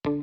Hola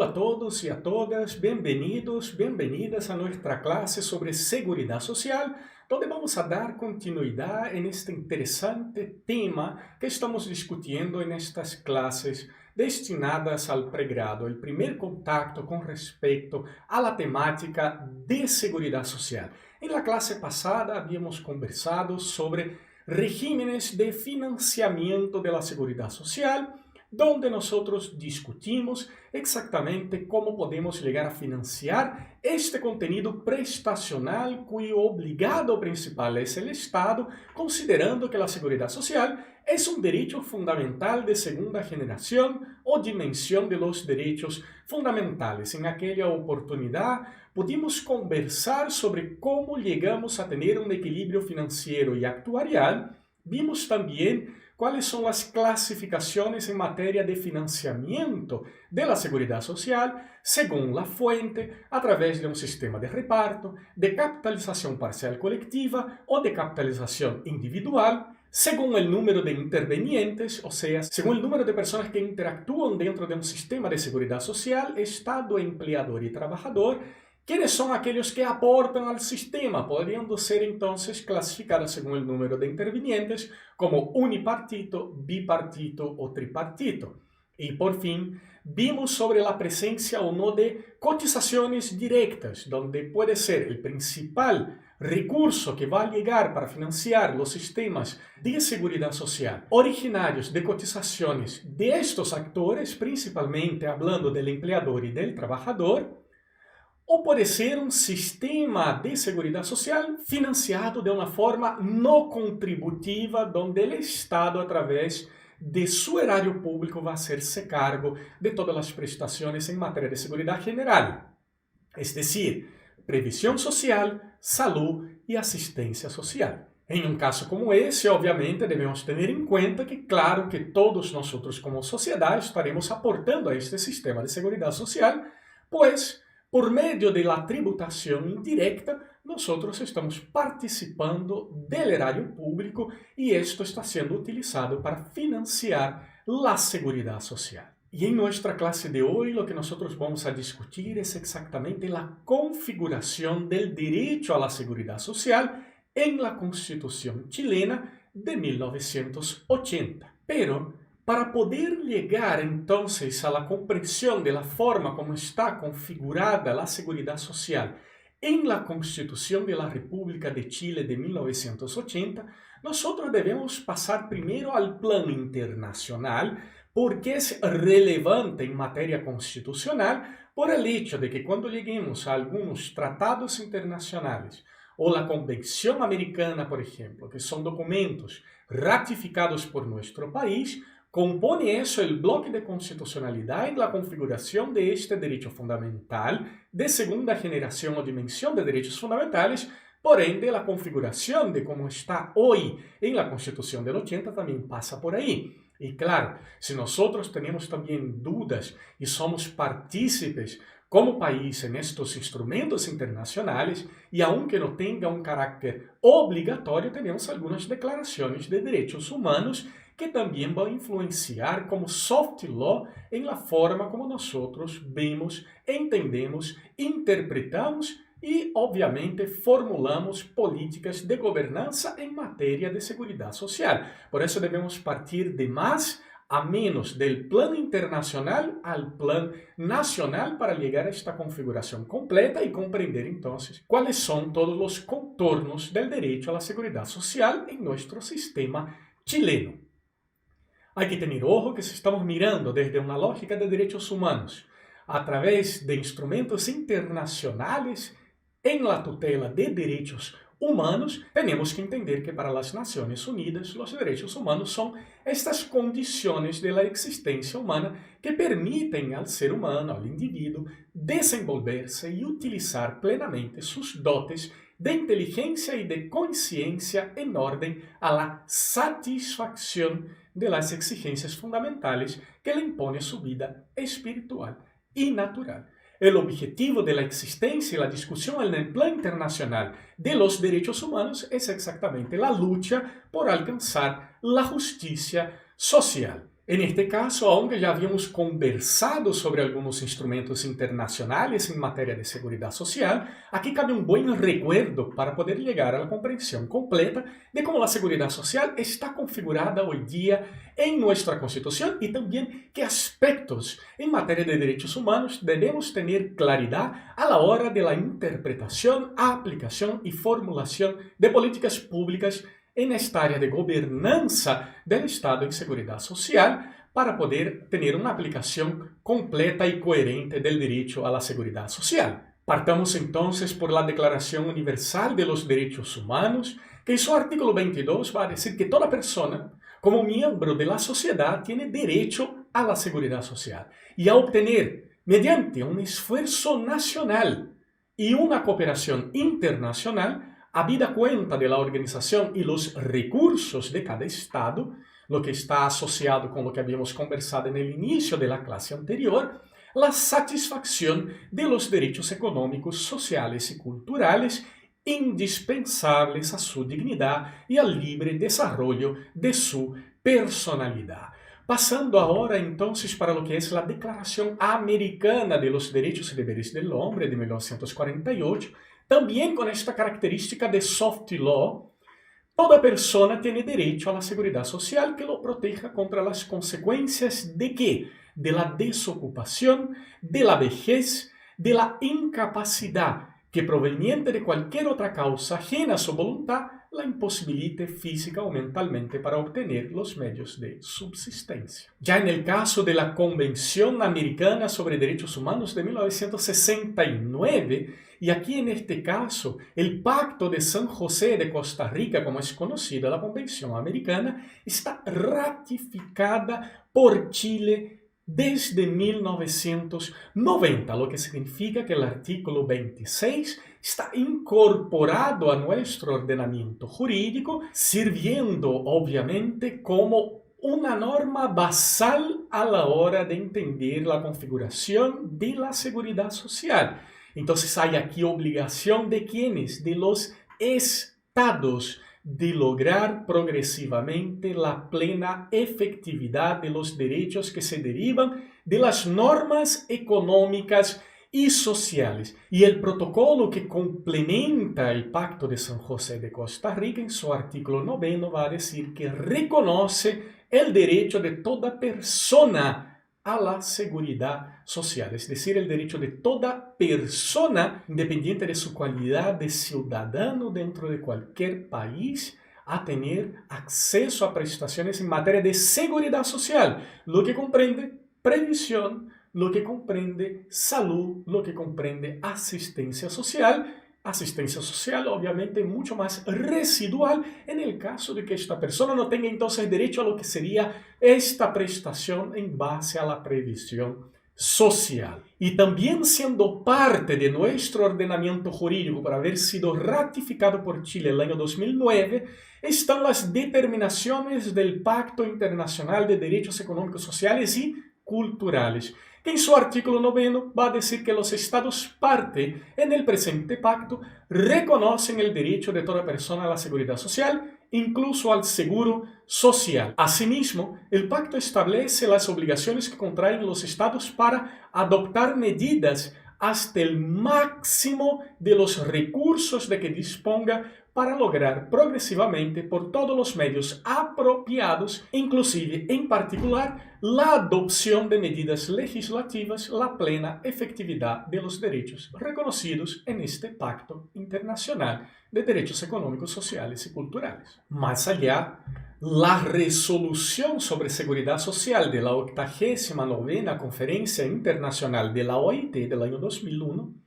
a todos y a todas, bienvenidos, bienvenidas a nuestra clase sobre seguridad social, donde vamos a dar continuidad en este interesante tema que estamos discutiendo en estas clases destinadas al pregrado, el primer contacto con respecto a la temática de seguridad social. En la clase pasada habíamos conversado sobre regímenes de financiamiento de la seguridad social, donde nosotros discutimos exactamente cómo podemos llegar a financiar este contenido prestacional cuyo obligado principal es el Estado, considerando que la seguridad social es un derecho fundamental de segunda generación o dimensión de los derechos fundamentales. En aquella oportunidad pudimos conversar sobre cómo llegamos a tener un equilibrio financiero y actuarial. Vimos también cuáles son las clasificaciones en materia de financiamiento de la seguridad social según la fuente, a través de un sistema de reparto, de capitalización parcial colectiva o de capitalización individual, según el número de intervenientes, o sea, según el número de personas que interactúan dentro de un sistema de seguridad social, Estado, empleador y trabajador. ¿Quiénes son aquellos que aportan al sistema? Podrían ser entonces clasificados según el número de intervinientes como unipartito, bipartito o tripartito. Y por fin, vimos sobre la presencia o no de cotizaciones directas, donde puede ser el principal recurso que va a llegar para financiar los sistemas de seguridad social originarios de cotizaciones de estos actores, principalmente hablando del empleador y del trabajador, o puede ser un sistema de seguridad social financiado de una forma no contributiva, donde el Estado, a través de su erario público, va a hacerse cargo de todas las prestaciones en materia de seguridad general, es decir, previsión social, salud y asistencia social. En un caso como ese, obviamente, debemos tener en cuenta que, claro, que todos nosotros como sociedad estaremos aportando a este sistema de seguridad social, pues por medio de la tributación indirecta, nosotros estamos participando del erario público y esto está siendo utilizado para financiar la seguridad social. Y en nuestra clase de hoy lo que nosotros vamos a discutir es exactamente la configuración del derecho a la seguridad social en la Constitución chilena de 1980. Pero para poder llegar entonces a la comprensión de la forma como está configurada la seguridad social en la Constitución de la República de Chile de 1980, nosotros debemos pasar primero al plano internacional, porque es relevante en materia constitucional por el hecho de que cuando lleguemos a algunos tratados internacionales o la Convención Americana, por ejemplo, que son documentos ratificados por nuestro país, compone eso el bloque de constitucionalidad en la configuración de este derecho fundamental de segunda generación o dimensión de derechos fundamentales. Por ende, la configuración de cómo está hoy en la Constitución del 80 también pasa por ahí. Y claro, si nosotros tenemos también dudas y somos partícipes como país en estos instrumentos internacionales, y aunque no tenga un carácter obligatorio, tenemos algunas declaraciones de derechos humanos que también van a influenciar como soft law en la forma como nosotros vemos, entendemos, interpretamos y, obviamente, formulamos políticas de gobernanza en materia de seguridad social. Por eso debemos partir de más a menos, del plano internacional al plano nacional, para llegar a esta configuración completa y comprender entonces cuáles son todos los contornos del derecho a la seguridad social en nuestro sistema chileno. Hay que tener ojo que si estamos mirando desde una lógica de derechos humanos a través de instrumentos internacionales en la tutela de derechos humanos, tenemos que entender que para las Naciones Unidas los derechos humanos son estas condiciones de la existencia humana que permiten al ser humano, al individuo, desenvolverse y utilizar plenamente sus dotes de inteligencia y de conciencia en orden a la satisfacción de las exigencias fundamentales que le impone su vida espiritual y natural. el objetivo de la existencia y la discusión en el plan internacional de los derechos humanos es exactamente la lucha por alcanzar la justicia social. En este caso, aunque ya habíamos conversado sobre algunos instrumentos internacionales en materia de seguridad social, aquí cabe un buen recuerdo para poder llegar a la comprensión completa de cómo la seguridad social está configurada hoy día en nuestra Constitución y también qué aspectos en materia de derechos humanos debemos tener claridad a la hora de la interpretación, aplicación y formulación de políticas públicas en esta área de gobernanza del Estado en seguridad social para poder tener una aplicación completa y coherente del derecho a la seguridad social. Partamos entonces por la Declaración Universal de los Derechos Humanos, que en su artículo 22 va a decir que toda persona, como miembro de la sociedad, tiene derecho a la seguridad social y a obtener, mediante un esfuerzo nacional y una cooperación internacional, habida cuenta de la organización y los recursos de cada Estado, lo que está asociado con lo que habíamos conversado en el inicio de la clase anterior, la satisfacción de los derechos económicos, sociales y culturales indispensables a su dignidad y al libre desarrollo de su personalidad. Pasando ahora entonces para lo que es la Declaración Americana de los Derechos y Deberes del Hombre de 1948, también con esta característica de soft law, toda persona tiene derecho a la seguridad social que lo proteja contra las consecuencias ¿de qué? De la desocupación, de la vejez, de la incapacidad que proveniente de cualquier otra causa ajena a su voluntad la imposibilite física o mentalmente para obtener los medios de subsistencia. Ya en el caso de la Convención Americana sobre Derechos Humanos de 1969, y aquí en este caso el Pacto de San José de Costa Rica, como es conocida la Convención Americana, está ratificada por Chile desde 1990, lo que significa que el artículo 26 está incorporado a nuestro ordenamiento jurídico, sirviendo obviamente como una norma basal a la hora de entender la configuración de la seguridad social. Entonces hay aquí obligación de ¿quiénes? De los estados de lograr progresivamente la plena efectividad de los derechos que se derivan de las normas económicas y sociales. Y el protocolo que complementa el Pacto de San José de Costa Rica en su artículo 9 va a decir que reconoce el derecho de toda persona a la seguridad social, es decir, el derecho de toda persona, independiente de su calidad de ciudadano dentro de cualquier país, a tener acceso a prestaciones en materia de seguridad social, lo que comprende previsión, lo que comprende salud, lo que comprende asistencia social obviamente mucho más residual en el caso de que esta persona no tenga entonces derecho a lo que sería esta prestación en base a la previsión social. Y también siendo parte de nuestro ordenamiento jurídico por haber sido ratificado por Chile el año 2009, están las determinaciones del Pacto Internacional de Derechos Económicos, Sociales y Culturales, que en su artículo 9 va a decir que los estados parte en el presente pacto reconocen el derecho de toda persona a la seguridad social, incluso al seguro social. Asimismo, el pacto establece las obligaciones que contraen los estados para adoptar medidas hasta el máximo de los recursos de que disponga para lograr progresivamente por todos los medios apropiados, inclusive en particular la adopción de medidas legislativas, la plena efectividad de los derechos reconocidos en este Pacto Internacional de Derechos Económicos, Sociales y Culturales. Más allá, la resolución sobre seguridad social de la 89ª Conferencia Internacional de la OIT del año 2001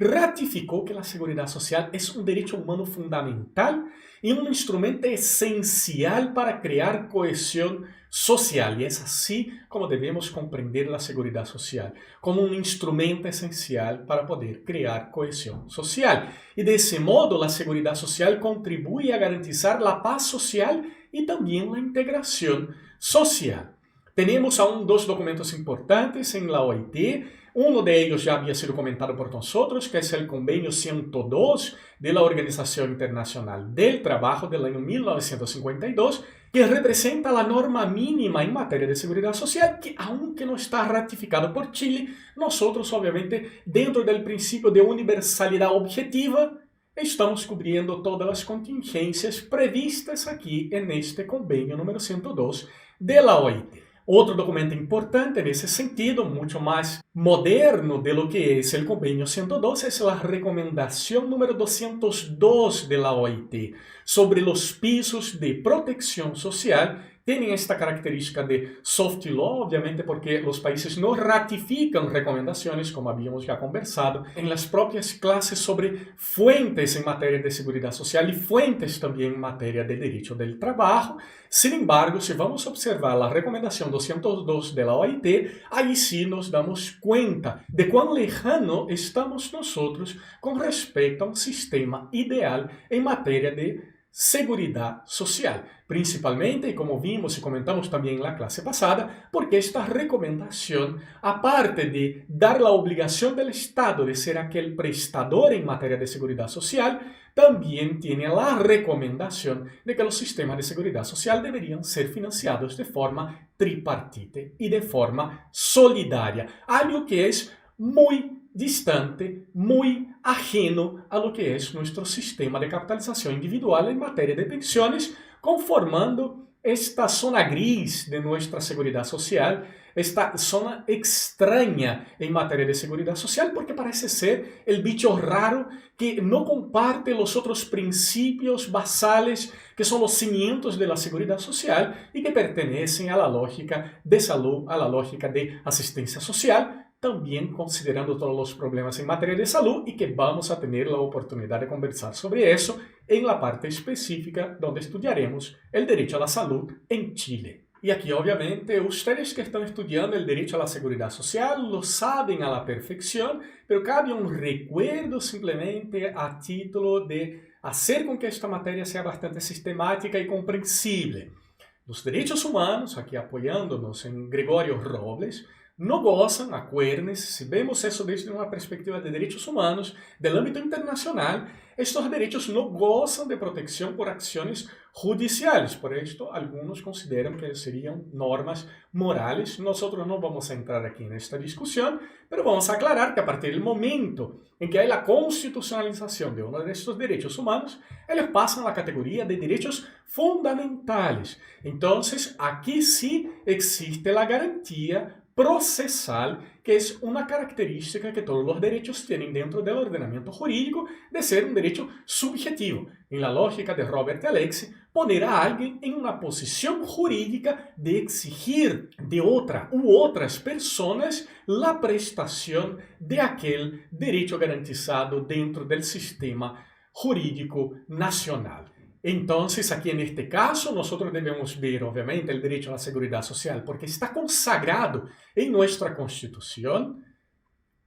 ratificó que la seguridad social es un derecho humano fundamental y un instrumento esencial para crear cohesión social. Y es así como debemos comprender la seguridad social, como un instrumento esencial para poder crear cohesión social. Y de ese modo, la seguridad social contribuye a garantizar la paz social y también la integración social. Tenemos aún dos documentos importantes en la OIT. Uno de ellos ya había sido comentado por nosotros, que es el Convenio 102 de la Organización Internacional del Trabajo del año 1952, que representa la norma mínima en materia de seguridad social, que aunque no está ratificado por Chile, nosotros obviamente dentro del principio de universalidad objetiva, estamos cubriendo todas las contingencias previstas aquí en este convenio número 102 de la OIT. Otro documento importante en ese sentido, mucho más moderno de lo que es el convenio 102, es la recomendación número 202 de la OIT sobre los pisos de protección social. Tienen esta característica de soft law, obviamente porque los países no ratifican recomendaciones, como habíamos ya conversado, en las propias clases sobre fuentes en materia de seguridad social y fuentes también en materia de derecho del trabajo. Sin embargo, si vamos a observar la recomendación 202 de la OIT, ahí sí nos damos cuenta de cuán lejano estamos nosotros con respecto a un sistema ideal en materia de seguridad social, principalmente, y como vimos y comentamos también en la clase pasada, porque esta recomendación, aparte de dar la obligación del Estado de ser aquel prestador en materia de seguridad social, también tiene la recomendación de que los sistemas de seguridad social deberían ser financiados de forma tripartite y de forma solidaria, algo que es muy distante, muy ajeno a lo que es nuestro sistema de capitalización individual en materia de pensiones, conformando esta zona gris de nuestra seguridad social, esta zona extraña en materia de seguridad social, porque parece ser el bicho raro que no comparte los otros principios basales que son los cimientos de la seguridad social y que pertenecen a la lógica de salud, a la lógica de asistencia social, también considerando todos los problemas en materia de salud y que vamos a tener la oportunidad de conversar sobre eso en la parte específica donde estudiaremos el derecho a la salud en Chile. Y aquí obviamente ustedes que están estudiando el derecho a la seguridad social lo saben a la perfección, pero cabe un recuerdo simplemente a título de hacer con que esta materia sea bastante sistemática y comprensible. Los derechos humanos, aquí apoyándonos en Gregorio Robles, no gozan, acuérdense, si vemos eso desde una perspectiva de derechos humanos del ámbito internacional, estos derechos no gozan de protección por acciones judiciales. Por esto, algunos consideran que serían normas morales. Nosotros no vamos a entrar aquí en esta discusión, pero vamos a aclarar que a partir del momento en que hay la constitucionalización de uno de estos derechos humanos, ellos pasan a la categoría de derechos fundamentales. Entonces, aquí sí existe la garantía procesal, que es una característica que todos los derechos tienen dentro del ordenamiento jurídico de ser un derecho subjetivo. En la lógica de Robert Alexi, poner a alguien en una posición jurídica de exigir de otra u otras personas la prestación de aquel derecho garantizado dentro del sistema jurídico nacional. Entonces, aquí en este caso, nosotros debemos ver, obviamente, el derecho a la seguridad social, porque está consagrado en nuestra Constitución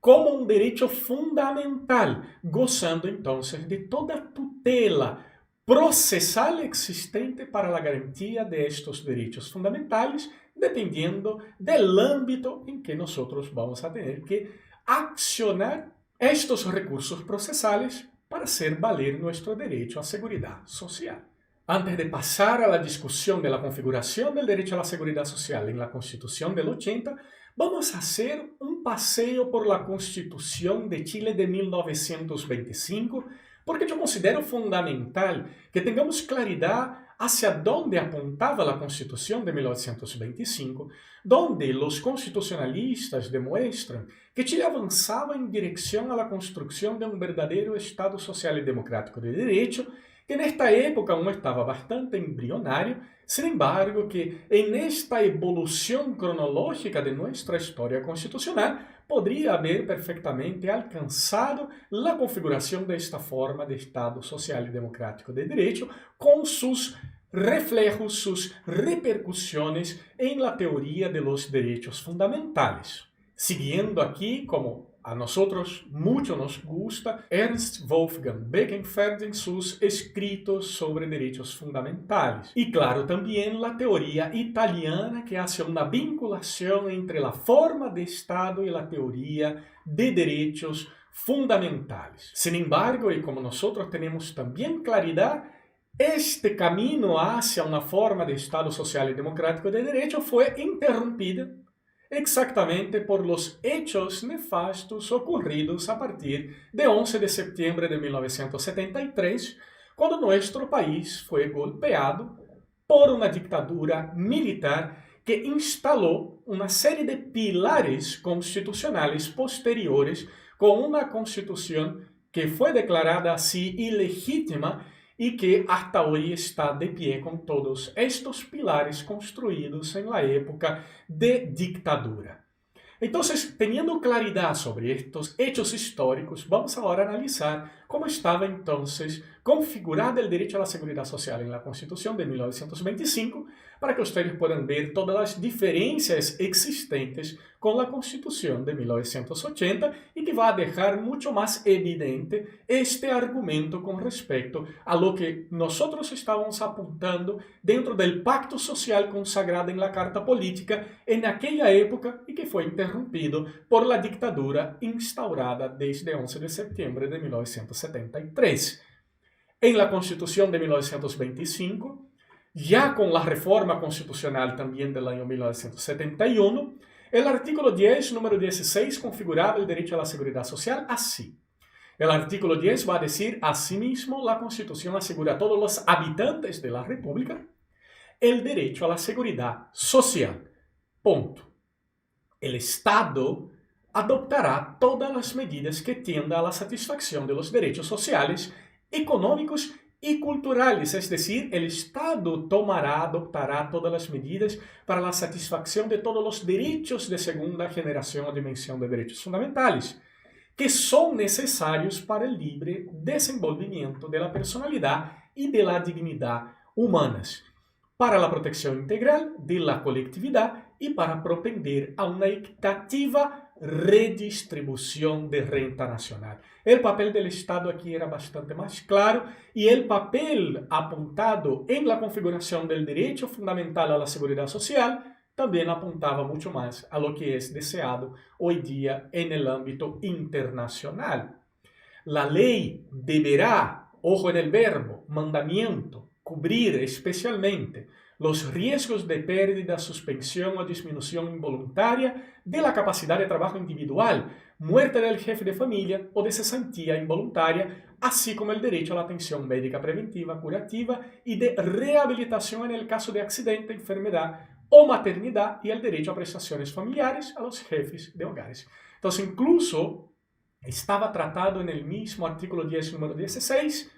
como un derecho fundamental, gozando entonces de toda tutela procesal existente para la garantía de estos derechos fundamentales, dependiendo del ámbito en que nosotros vamos a tener que accionar estos recursos procesales para hacer valer nuestro derecho a seguridad social. Antes de pasar a la discusión de la configuración del derecho a la seguridad social en la Constitución del 80, vamos a hacer un paseo por la Constitución de Chile de 1925, porque yo considero fundamental que tengamos claridad hacia dónde apuntaba la Constitución de 1925, donde los constitucionalistas demuestran que Chile avanzaba en dirección a la construcción de un verdadero Estado social y democrático de derecho, que en esta época aún estaba bastante embrionario, sin embargo que en esta evolución cronológica de nuestra historia constitucional podría haber perfectamente alcanzado la configuración de esta forma de Estado social y democrático de derecho con sus reflejos, sus repercusiones en la teoría de los derechos fundamentales. Siguiendo aquí como a nosotros mucho nos gusta Ernst Wolfgang Bekenfeld en sus escritos sobre derechos fundamentales. Y claro, también la teoría italiana que hace una vinculación entre la forma de Estado y la teoría de derechos fundamentales. Sin embargo, y como nosotros tenemos también claridad, este camino hacia una forma de Estado social y democrático de derecho fue interrumpido exactamente por los hechos nefastos ocurridos a partir de 11 de septiembre de 1973, cuando nuestro país fue golpeado por una dictadura militar que instaló una serie de pilares constitucionales posteriores con una constitución que fue declarada así ilegítima y que hasta hoy está de pie con todos estos pilares construidos en la época de dictadura. Entonces, teniendo claridad sobre estos hechos históricos, vamos ahora a analizar cómo estaba entonces configurado el derecho a la seguridad social en la Constitución de 1925, para que ustedes puedan ver todas las diferencias existentes con la Constitución de 1980 y que va a dejar mucho más evidente este argumento con respecto a lo que nosotros estábamos apuntando dentro del pacto social consagrado en la Carta Política en aquella época y que fue interrumpido por la dictadura instaurada desde 11 de septiembre de 1973. En la Constitución de 1925, ya con la reforma constitucional también del año 1971, el artículo 10, número 16, configuraba el derecho a la seguridad social así. El artículo 10 va a decir, asimismo, la Constitución asegura a todos los habitantes de la República el derecho a la seguridad social. Punto. El Estado adoptará todas las medidas que tiendan a la satisfacción de los derechos sociales, económicos y culturales, es decir, el Estado adoptará todas las medidas para la satisfacción de todos los derechos de segunda generación o dimensión de derechos fundamentales, que son necesarios para el libre desenvolvimiento de la personalidad y de la dignidad humanas, para la protección integral de la colectividad y para propender a una equitativa redistribución de renta nacional. El papel del Estado aquí era bastante más claro y el papel apuntado en la configuración del derecho fundamental a la seguridad social también apuntaba mucho más a lo que es deseado hoy día en el ámbito internacional. La ley deberá, ojo en el verbo, mandamiento, cubrir especialmente los riesgos de pérdida, suspensión o disminución involuntaria de la capacidad de trabajo individual, muerte del jefe de familia o de cesantía involuntaria, así como el derecho a la atención médica preventiva, curativa y de rehabilitación en el caso de accidente, enfermedad o maternidad y el derecho a prestaciones familiares a los jefes de hogares. Entonces, incluso estaba tratado en el mismo artículo 10, número 16,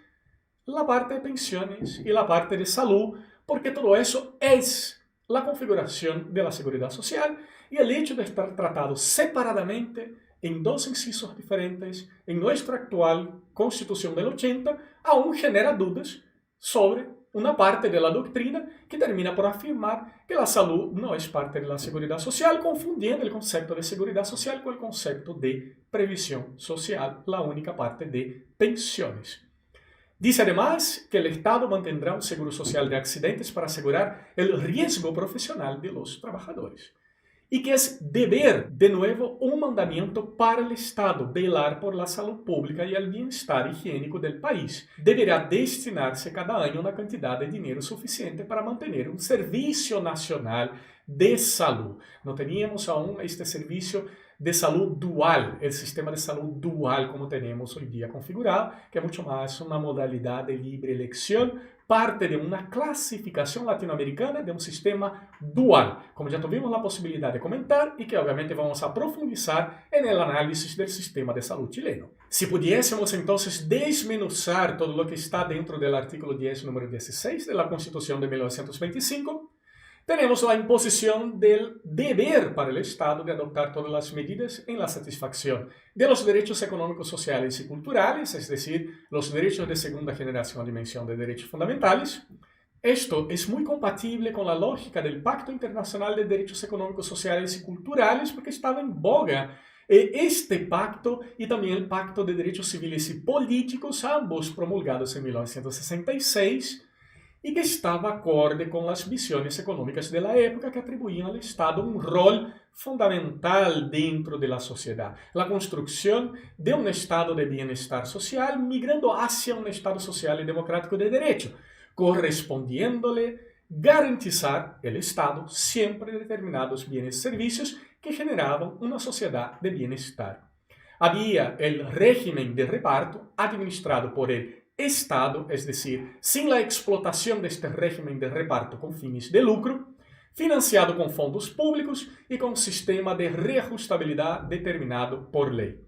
la parte de pensiones y la parte de salud, porque todo eso es la configuración de la seguridad social y el hecho de estar tratado separadamente en dos incisos diferentes en nuestra actual Constitución del 80 aún genera dudas sobre una parte de la doctrina que termina por afirmar que la salud no es parte de la seguridad social, confundiendo el concepto de seguridad social con el concepto de previsión social, la única parte de pensiones. Dice además que el Estado mantendrá un seguro social de accidentes para asegurar el riesgo profesional de los trabajadores. Y que es deber, de nuevo, un mandamiento para el Estado velar por la salud pública y el bienestar higiénico del país. Deberá destinarse cada año una cantidad de dinero suficiente para mantener un servicio nacional de salud. No teníamos aún este servicio de salud dual, el sistema de salud dual como tenemos hoy día configurado, que es mucho más una modalidad de libre elección, parte de una clasificación latinoamericana de un sistema dual, como ya tuvimos la posibilidad de comentar y que obviamente vamos a profundizar en el análisis del sistema de salud chileno. Si pudiésemos entonces desmenuzar todo lo que está dentro del artículo 10, número 16 de la Constitución de 1925, tenemos la imposición del deber para el Estado de adoptar todas las medidas en la satisfacción de los derechos económicos, sociales y culturales, es decir, los derechos de segunda generación o dimensión de derechos fundamentales. Esto es muy compatible con la lógica del Pacto Internacional de Derechos Económicos, Sociales y Culturales porque estaba en boga Este pacto y también el Pacto de Derechos Civiles y Políticos, ambos promulgados en 1966, y que estaba acorde con las visiones económicas de la época que atribuían al Estado un rol fundamental dentro de la sociedad. La construcción de un estado de bienestar social migrando hacia un estado social y democrático de derecho, correspondiéndole garantizar el Estado siempre determinados bienes y servicios que generaban una sociedad de bienestar. Había el régimen de reparto administrado por el Estado, es decir, sin la explotación de este régimen de reparto con fines de lucro, financiado con fondos públicos y con un sistema de reajustabilidad determinado por ley.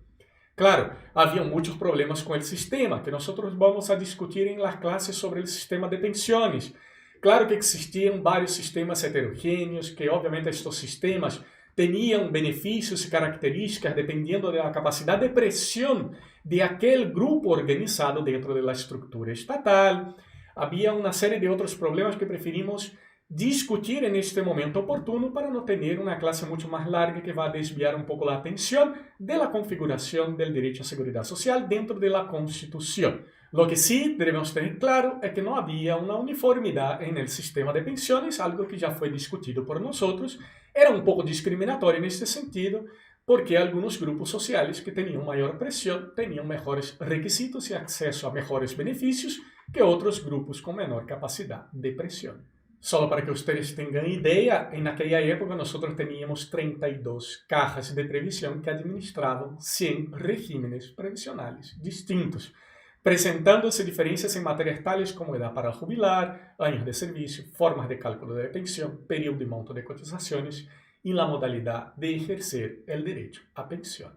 Claro, había muchos problemas con el sistema, que nosotros vamos a discutir en las clases sobre el sistema de pensiones. Claro que existían varios sistemas heterogéneos, que obviamente estos sistemas tenían beneficios y características dependiendo de la capacidad de presión de aquel grupo organizado dentro de la estructura estatal. Había una serie de otros problemas que preferimos discutir en este momento oportuno para no tener una clase mucho más larga que va a desviar un poco la atención de la configuración del derecho a seguridad social dentro de la Constitución. Lo que sí debemos tener claro es que no había una uniformidad en el sistema de pensiones, algo que ya fue discutido por nosotros. Era un poco discriminatorio en este sentido, porque algunos grupos sociales que tenían mayor presión tenían mejores requisitos y acceso a mejores beneficios que otros grupos con menor capacidad de presión. Solo para que ustedes tengan idea, en aquella época nosotros teníamos 32 cajas de previsión que administraban 100 regímenes previsionales distintos, presentándose diferencias en materias tales como edad para jubilar, años de servicio, formas de cálculo de pensión, periodo y monto de cotizaciones y la modalidad de ejercer el derecho a pensión.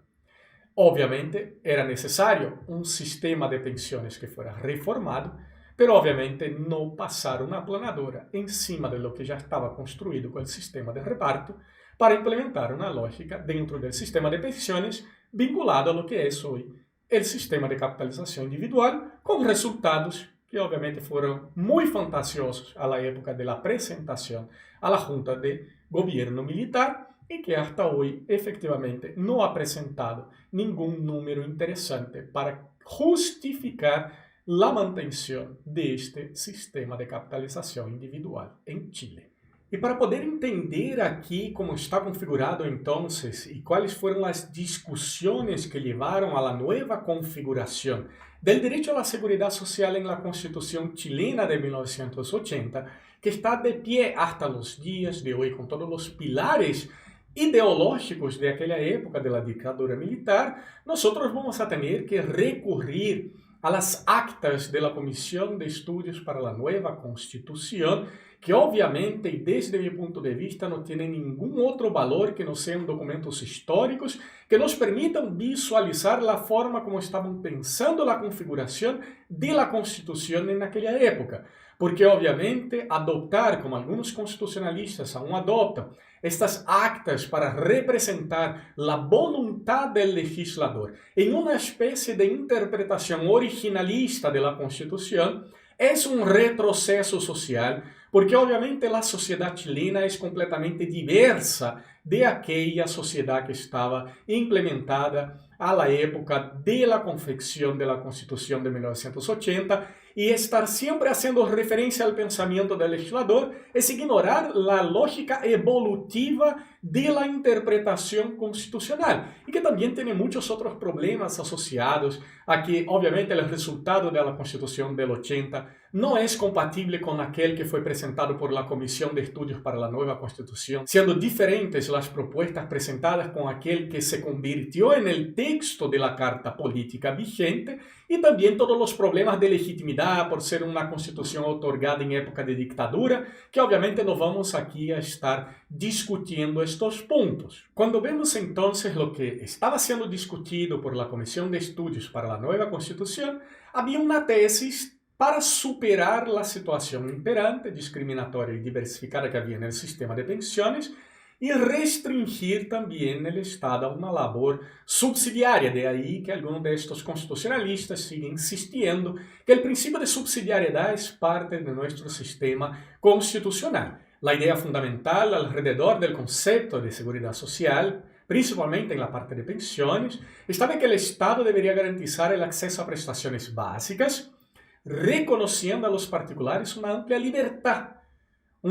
Obviamente era necesario un sistema de pensiones que fuera reformado, pero obviamente no pasar una aplanadora encima de lo que ya estaba construido con el sistema de reparto para implementar una lógica dentro del sistema de pensiones vinculado a lo que es hoy el sistema de capitalización individual, con resultados que obviamente fueron muy fantasiosos a la época de la presentación a la Junta de Gobierno Militar y que hasta hoy efectivamente no ha presentado ningún número interesante para justificar la mantención de este sistema de capitalización individual en Chile. Y para poder entender aquí cómo está configurado entonces y cuáles fueron las discusiones que llevaron a la nueva configuración del derecho a la seguridad social en la Constitución chilena de 1980, que está de pie hasta los días de hoy con todos los pilares ideológicos de aquella época de la dictadura militar, nosotros vamos a tener que recurrir a las actas de la Comisión de Estudios para la Nueva Constitución, que obviamente y desde mi punto de vista no tienen ningún otro valor que no sean documentos históricos que nos permitan visualizar la forma como estaban pensando la configuración de la Constitución en aquella época. Porque obviamente adoptar, como algunos constitucionalistas aún adoptan, estas actas para representar la voluntad del legislador en una especie de interpretación originalista de la Constitución es un retroceso social, porque obviamente la sociedad chilena es completamente diversa de aquella sociedad que estaba implementada a la época de la confección de la Constitución de 1980, y estar siempre haciendo referencia al pensamiento del legislador es ignorar la lógica evolutiva de la interpretación constitucional, y que también tiene muchos otros problemas asociados a que obviamente el resultado de la Constitución del 80 no es compatible con aquel que fue presentado por la Comisión de Estudios para la Nueva Constitución, siendo diferentes las propuestas presentadas con aquel que se convirtió en el texto de la Carta Política vigente, y también todos los problemas de legitimidad por ser una constitución otorgada en época de dictadura, que obviamente no vamos aquí a estar discutiendo estos puntos. Cuando vemos entonces lo que estaba siendo discutido por la Comisión de Estudios para la Nueva Constitución, había una tesis para superar la situación imperante, discriminatoria y diversificada que había en el sistema de pensiones y restringir también el Estado a una labor subsidiaria. De ahí que algunos de estos constitucionalistas siguen insistiendo que el principio de subsidiariedad es parte de nuestro sistema constitucional. La idea fundamental alrededor del concepto de seguridad social principalmente en la parte de pensiones, establece que el Estado debería garantizar el acceso a prestaciones básicas, reconociendo a los particulares una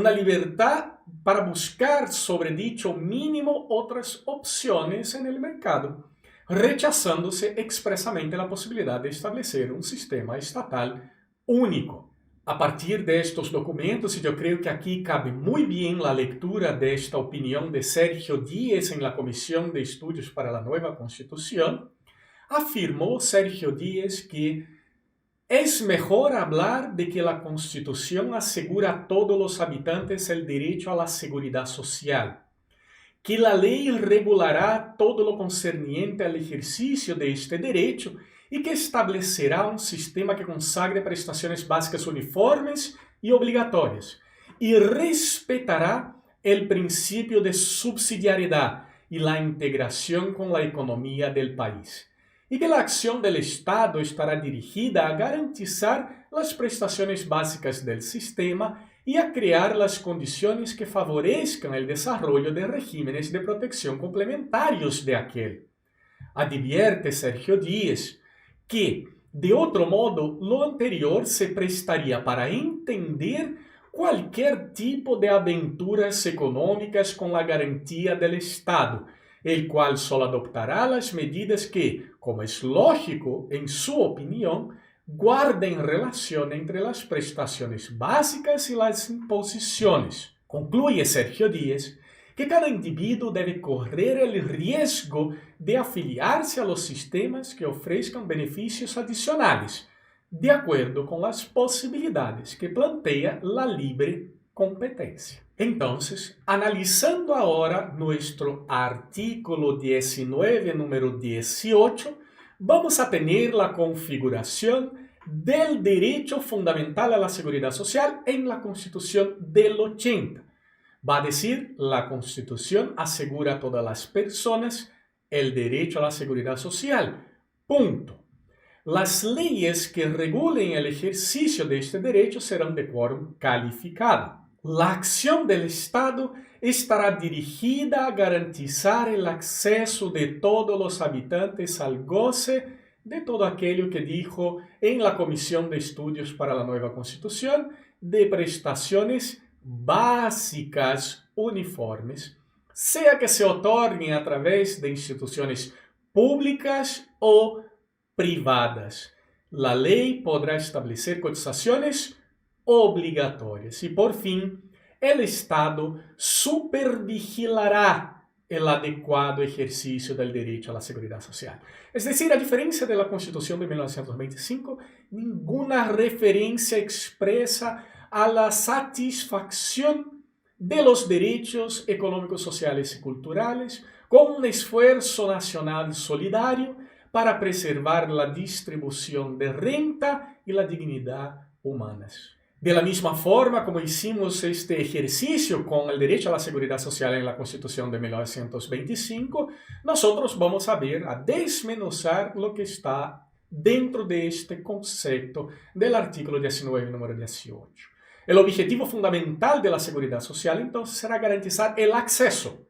libertad para buscar sobre dicho mínimo otras opciones en el mercado, rechazándose expresamente la posibilidad de establecer un sistema estatal único. A partir de estos documentos, y yo creo que aquí cabe muy bien la lectura de esta opinión de Sergio Díez en la Comisión de Estudios para la Nueva Constitución, afirmó Sergio Díez que es mejor hablar de que la Constitución asegura a todos los habitantes el derecho a la seguridad social, que la ley regulará todo lo concerniente al ejercicio de este derecho y que establecerá un sistema que consagre prestaciones básicas uniformes y obligatorias, y respetará el principio de subsidiariedad y la integración con la economía del país, y que la acción del Estado estará dirigida a garantizar las prestaciones básicas del sistema y a crear las condiciones que favorezcan el desarrollo de regímenes de protección complementarios de aquel. Advierte Sergio Díez que, de otro modo, lo anterior se prestaría para entender cualquier tipo de aventuras económicas con la garantía del Estado, el cual solo adoptará las medidas que, como es lógico, en su opinión, guarden relación entre las prestaciones básicas y las imposiciones. Concluye Sergio Díez que cada individuo debe correr el riesgo de afiliarse a los sistemas que ofrezcan beneficios adicionales, de acuerdo con las posibilidades que plantea la libre competencia. Entonces, analizando ahora nuestro artículo 19, número 18, vamos a tener la configuración del derecho fundamental a la seguridad social en la Constitución del 80. Va a decir, la Constitución asegura a todas las personas el derecho a la seguridad social. Punto. Las leyes que regulen el ejercicio de este derecho serán de quórum calificado. La acción del Estado estará dirigida a garantizar el acceso de todos los habitantes al goce de todo aquello que dijo en la Comisión de Estudios para la Nueva Constitución de prestaciones básicas uniformes, sea que se otorguen a través de instituciones públicas o privadas. La ley podrá establecer cotizaciones obligatorias y, por fin, el Estado supervigilará el adecuado ejercicio del derecho a la seguridad social. Es decir, a diferencia de la Constitución de 1925, ninguna referencia expresa a la satisfacción de los derechos económicos, sociales y culturales con un esfuerzo nacional solidario para preservar la distribución de renta y la dignidad humanas. De la misma forma como hicimos este ejercicio con el derecho a la seguridad social en la Constitución de 1925, nosotros vamos a desmenuzar lo que está dentro de este concepto del artículo 19, número 18. El objetivo fundamental de la seguridad social, entonces, será garantizar el acceso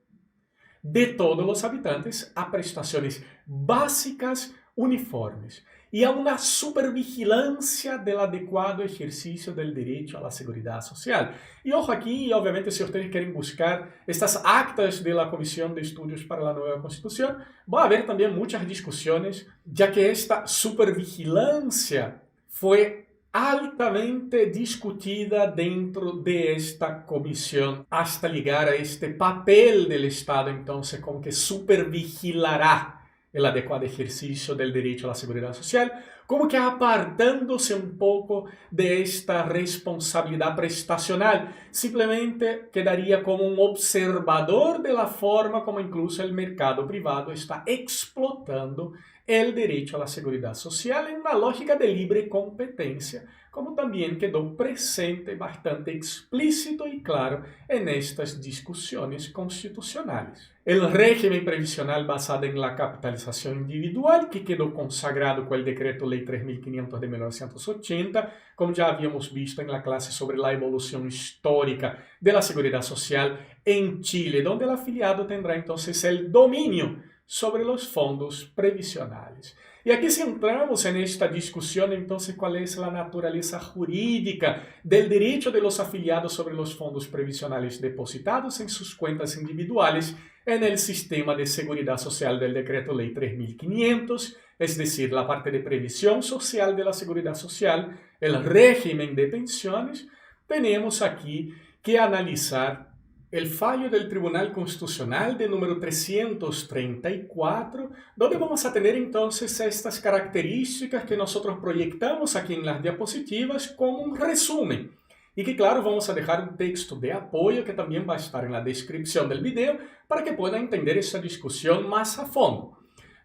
de todos los habitantes a prestaciones básicas uniformes y a una supervigilancia del adecuado ejercicio del derecho a la seguridad social. Y ojo aquí, obviamente, si ustedes quieren buscar estas actas de la Comisión de Estudios para la Nueva Constitución, va a haber también muchas discusiones, ya que esta supervigilancia fue altamente discutida dentro de esta comisión hasta llegar a este papel del Estado, entonces, como que supervigilará el adecuado ejercicio del derecho a la seguridad social, como que apartándose un poco de esta responsabilidad prestacional, simplemente quedaría como un observador de la forma como incluso el mercado privado está explotando el derecho a la seguridad social en una lógica de libre competencia, como también quedó presente bastante explícito y claro en estas discusiones constitucionales. El régimen previsional basado en la capitalización individual, que quedó consagrado con el Decreto Ley 3500 de 1980, como ya habíamos visto en la clase sobre la evolución histórica de la seguridad social en Chile, donde el afiliado tendrá entonces el dominio sobre los fondos previsionales. Y aquí centramos en esta discusión entonces cuál es la naturaleza jurídica del derecho de los afiliados sobre los fondos previsionales depositados en sus cuentas individuales en el sistema de seguridad social del Decreto Ley 3500, es decir, la parte de previsión social de la seguridad social, el régimen de pensiones. Tenemos aquí que analizar el fallo del Tribunal Constitucional de número 334, donde vamos a tener entonces estas características que nosotros proyectamos aquí en las diapositivas como un resumen. Y que claro, vamos a dejar un texto de apoyo que también va a estar en la descripción del video para que puedan entender esta discusión más a fondo.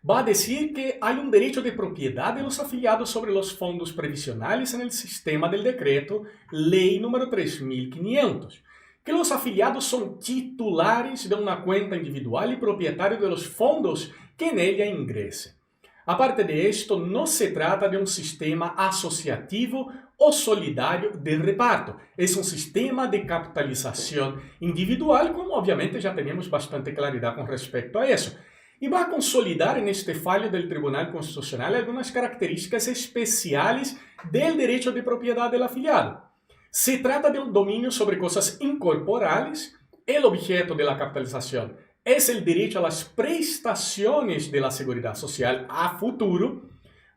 Va a decir que hay un derecho de propiedad de los afiliados sobre los fondos previsionales en el sistema del decreto Ley número 3500. Que los afiliados son titulares de una cuenta individual y propietarios de los fondos que en ella ingresen. Aparte de esto, no se trata de un sistema asociativo o solidario de reparto. Es un sistema de capitalización individual, como obviamente ya tenemos bastante claridad con respecto a eso. Y va a consolidar en este fallo del Tribunal Constitucional algunas características especiales del derecho de propiedad del afiliado. Se trata de un dominio sobre cosas incorporales. El objeto de la capitalización es el derecho a las prestaciones de la seguridad social a futuro,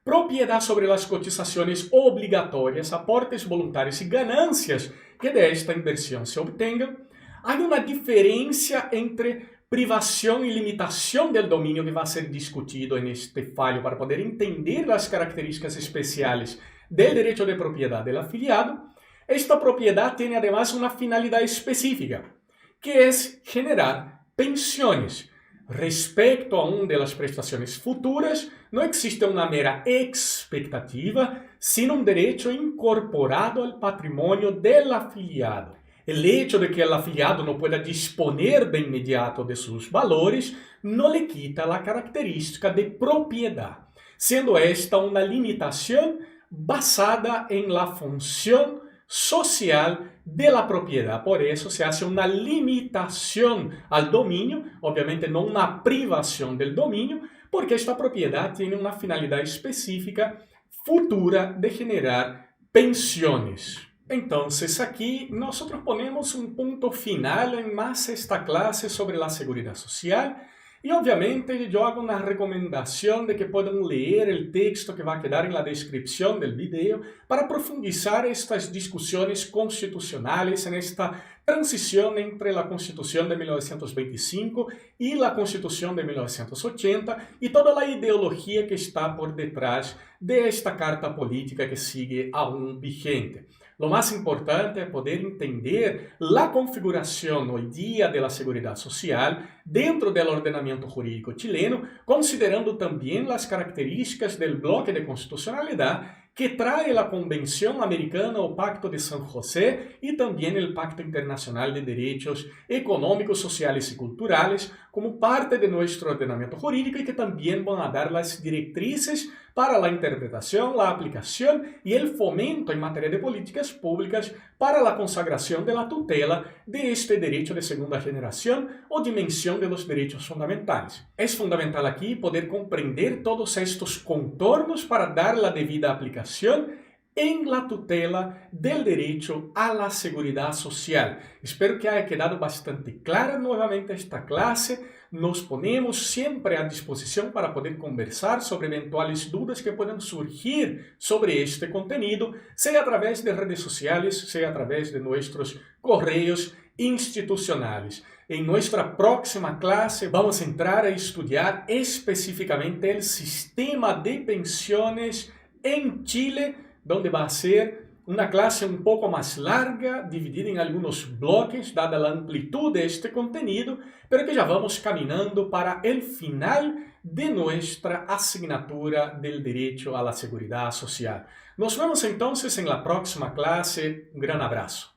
propiedad sobre las cotizaciones obligatorias, aportes voluntarios y ganancias que de esta inversión se obtengan. Hay una diferencia entre privación y limitación del dominio que va a ser discutido en este fallo para poder entender las características especiales del derecho de propiedad del afiliado. Esta propiedad tiene además una finalidad específica, que es generar pensiones. Respecto aún de las prestaciones futuras, no existe una mera expectativa, sino un derecho incorporado al patrimonio del afiliado. El hecho de que el afiliado no pueda disponer de inmediato de sus valores no le quita la característica de propiedad, siendo esta una limitación basada en la función social de la propiedad. Por eso se hace una limitación al dominio, obviamente no una privación del dominio, porque esta propiedad tiene una finalidad específica futura de generar pensiones. Entonces aquí nosotros ponemos un punto final en más esta clase sobre la seguridad social. Y obviamente yo hago una recomendación de que puedan leer el texto que va a quedar en la descripción del video para profundizar estas discusiones constitucionales en esta transición entre la Constitución de 1925 y la Constitución de 1980 y toda la ideología que está por detrás de esta carta política que sigue aún vigente. Lo más importante es poder entender la configuración hoy día de la seguridad social dentro del ordenamiento jurídico chileno, considerando también las características del bloque de constitucionalidad que trae la Convención Americana o Pacto de San José y también el Pacto Internacional de Derechos Económicos, Sociales y Culturales como parte de nuestro ordenamiento jurídico y que también van a dar las directrices para la interpretación, la aplicación y el fomento en materia de políticas públicas para la consagración de la tutela de este derecho de segunda generación o dimensión de los derechos fundamentales. Es fundamental aquí poder comprender todos estos contornos para dar la debida aplicación en la tutela del derecho a la seguridad social. Espero que haya quedado bastante clara nuevamente esta clase. Nos ponemos siempre a disposición para poder conversar sobre eventuales dudas que puedan surgir sobre este contenido, sea a través de redes sociales, sea a través de nuestros correos institucionales. En nuestra próxima clase vamos a entrar a estudiar específicamente el sistema de pensiones en Chile, donde va a ser una clase un poco más larga, dividida en algunos bloques, dada la amplitud de este contenido, pero que ya vamos caminando para el final de nuestra asignatura del derecho a la seguridad social. Nos vemos entonces en la próxima clase. Un gran abrazo.